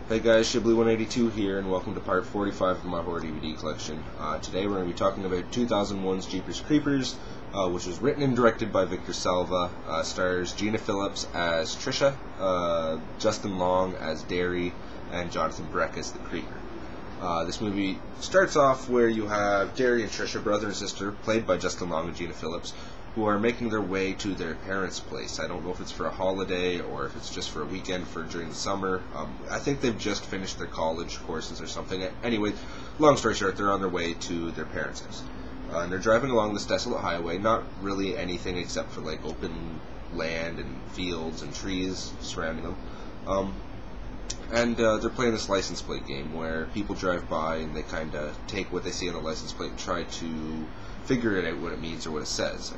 Hey guys, Shibley182 here, and welcome to part 45 of my horror DVD collection. Today we're going to be talking about 2001's Jeepers Creepers, which was written and directed by Victor Salva, stars Gina Phillips as Trisha, Justin Long as Darry, and Jonathan Breck as the Creeper. This movie starts off where you have Darry and Trisha, brother and sister, played by Justin Long and Gina Phillips, who are making their way to their parents' place. I don't know if it's for a holiday or if it's just for a weekend for during the summer. I think they've just finished their college courses or something. Anyway, long story short, they're on their way to their parents' house. And they're driving along this desolate highway, not really anything except for like open land and fields and trees surrounding them. And they're playing this license plate game where people drive by and they kind of take what they see on the license plate and try to figure it out what it means or what it says.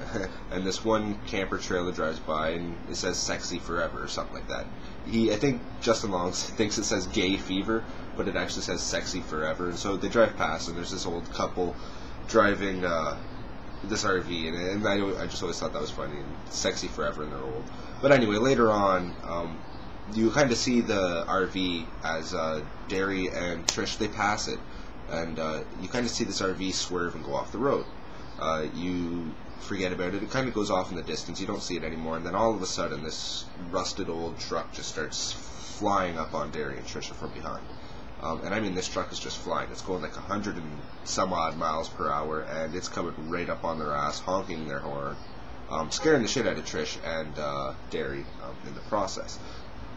And this one camper trailer drives by and it says "sexy forever" or something like that. I think Justin Long thinks it says "gay fever," but it actually says "sexy forever." And so they drive past and there's this old couple driving this RV, and I just always thought that was funny. And "sexy forever" and they're old. But anyway, later on, you kind of see the RV as Darry and Trish, they pass it, and you kind of see this RV swerve and go off the road. You forget about it. It kind of goes off in the distance. You don't see it anymore. And then all of a sudden, this rusted old truck just starts flying up on Darry and Trisha from behind. And I mean, this truck is just flying. It's going like 100 and some odd miles per hour, and it's coming right up on their ass, honking their horn, scaring the shit out of Trish and Darry in the process.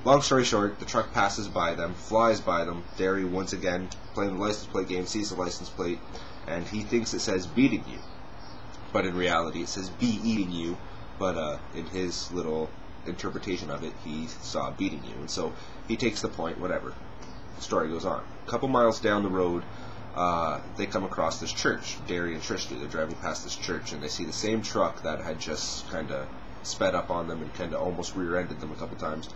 Long story short, the truck passes by them, flies by them. Darry, once again, playing the license plate game, sees the license plate, and he thinks it says "beating you." But in reality, it says "be eating you." But in his little interpretation of it, he saw "beating you." And so he takes the point, whatever. The story goes on. A couple miles down the road, they come across this church. Darry and Trish do. They're driving past this church, and they see the same truck that had just kind of sped up on them and kind of almost rear-ended them a couple times.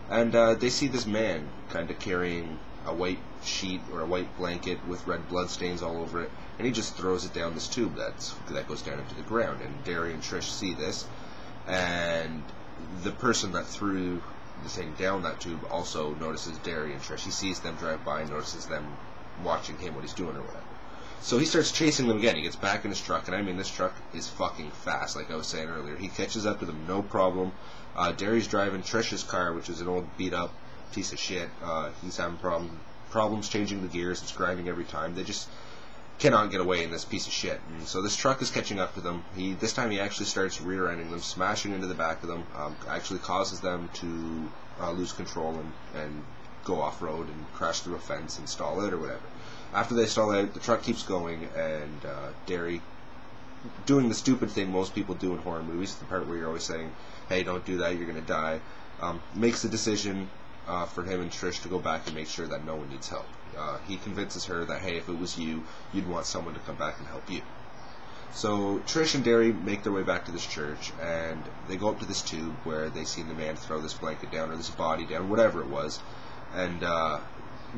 And they see this man kind of carrying a white sheet or a white blanket with red bloodstains all over it, and he just throws it down this tube that goes down into the ground. And Darry and Trish see this, and the person that threw the thing down that tube also notices Darry and Trish. He sees them drive by and notices them watching him, what he's doing or whatever. So he starts chasing them again. He gets back in his truck, and I mean, this truck is fucking fast, like I was saying earlier. He catches up to them, no problem. Darry's driving Trish's car, which is an old beat-up piece of shit. He's having problems changing the gears. It's grinding every time. They just cannot get away in this piece of shit. And so this truck is catching up to them. This time he actually starts rear-ending them, smashing into the back of them, actually causes them to lose control and go off-road and crash through a fence and stall out or whatever. After they stall out, the truck keeps going, and Darry, doing the stupid thing most people do in horror movies, the part where you're always saying, "Hey, don't do that, you're going to die," makes the decision for him and Trish to go back and make sure that no one needs help. He convinces her that, hey, if it was you, you'd want someone to come back and help you. So Trish and Darry make their way back to this church, and they go up to this tube where they see the man throw this blanket down or this body down, whatever it was, and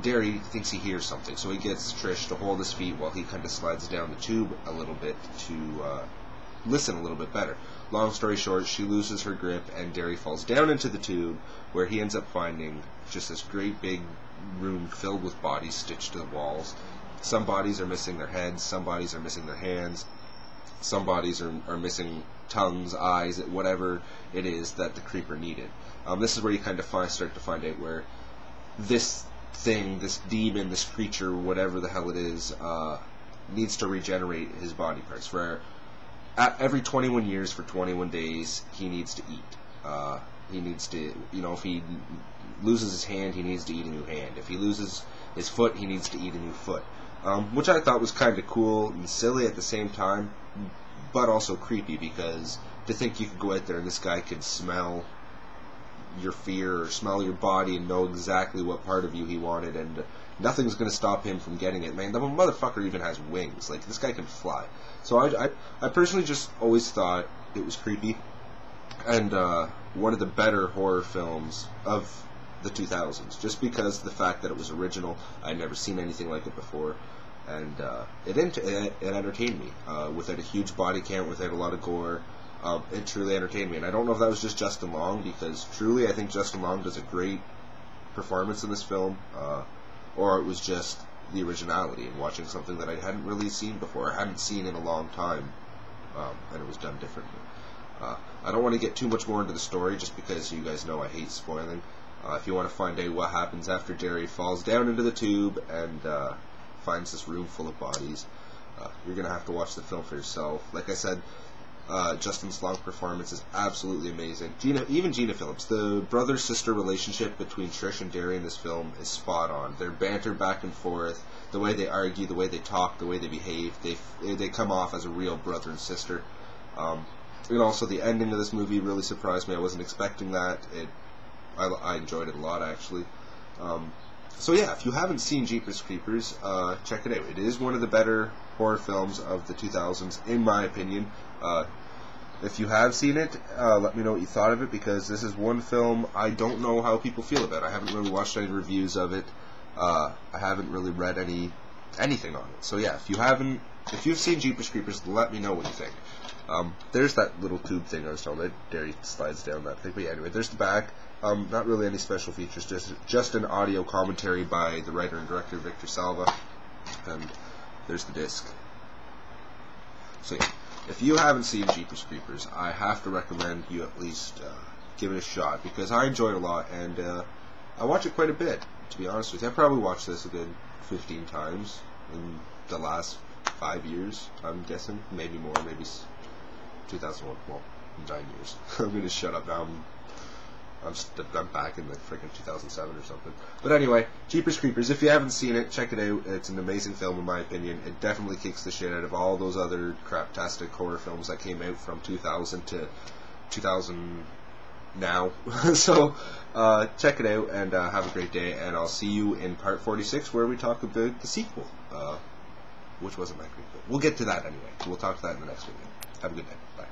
Darry thinks he hears something, so he gets Trish to hold his feet while he kind of slides down the tube a little bit to listen a little bit better. Long story short, she loses her grip, and Darry falls down into the tube, where he ends up finding just this great big room filled with bodies stitched to the walls. Some bodies are missing their heads, some bodies are missing their hands, some bodies are missing tongues, eyes, whatever it is that the creeper needed. This is where you kind of start to find out where this thing, this demon, this creature, whatever the hell it is, needs to regenerate his body parts. For every 21 years, for 21 days, he needs to eat. He needs to, if he loses his hand, he needs to eat a new hand. If he loses his foot, he needs to eat a new foot. Which I thought was kind of cool and silly at the same time, but also creepy, because to think you could go out there and this guy could smell your fear or smell your body and know exactly what part of you he wanted, and nothing's going to stop him from getting it. Man, the motherfucker even has wings. Like, this guy can fly. So I personally just always thought it was creepy, and one of the better horror films of the 2000s, just because of the fact that it was original. I'd never seen anything like it before, and it entertained me. Without a huge body count, without a lot of gore, it truly entertained me. And I don't know if that was just Justin Long, because truly I think Justin Long does a great performance in this film, or it was just the originality and watching something that I hadn't really seen before, I hadn't seen in a long time, and it was done differently. I don't want to get too much more into the story, just because you guys know I hate spoiling. If you want to find out what happens after Darry falls down into the tube and finds this room full of bodies, you're going to have to watch the film for yourself. Like I said, Justin Long's performance is absolutely amazing. Even Gina Phillips, the brother-sister relationship between Trish and Darry in this film is spot on. Their banter back and forth, the way they argue, the way they talk, the way they behave, they come off as a real brother and sister. And also the ending of this movie really surprised me. I wasn't expecting that. I enjoyed it a lot, actually. So yeah, if you haven't seen Jeepers Creepers, check it out. It is one of the better horror films of the 2000s, in my opinion. If you have seen it, let me know what you thought of it, because this is one film I don't know how people feel about. I haven't really watched any reviews of it. I haven't really read anything on it. So yeah, if you've seen Jeepers Creepers, let me know what you think. There's that little tube thing I was talking about. Darry slides down that thing. But yeah, anyway, there's the back. Not really any special features, just an audio commentary by the writer and director Victor Salva. And there's the disc. So yeah, if you haven't seen Jeepers Creepers, I have to recommend you at least give it a shot, because I enjoyed it a lot, and I watch it quite a bit, to be honest with you. I probably watched this a good 15 times in the last 5 years, I'm guessing. Maybe more, maybe 2001, well, 9 years. I'm going to shut up now. I'm back in the freaking 2007 or something. But anyway, Jeepers Creepers, if you haven't seen it, check it out. It's an amazing film in my opinion. It definitely kicks the shit out of all those other craptastic horror films that came out from 2000 to 2000 now. So, check it out and have a great day, and I'll see you in part 46 where we talk about the sequel, which wasn't that great, but we'll get to that anyway. We'll talk to that in the next video. Have a good day. Bye.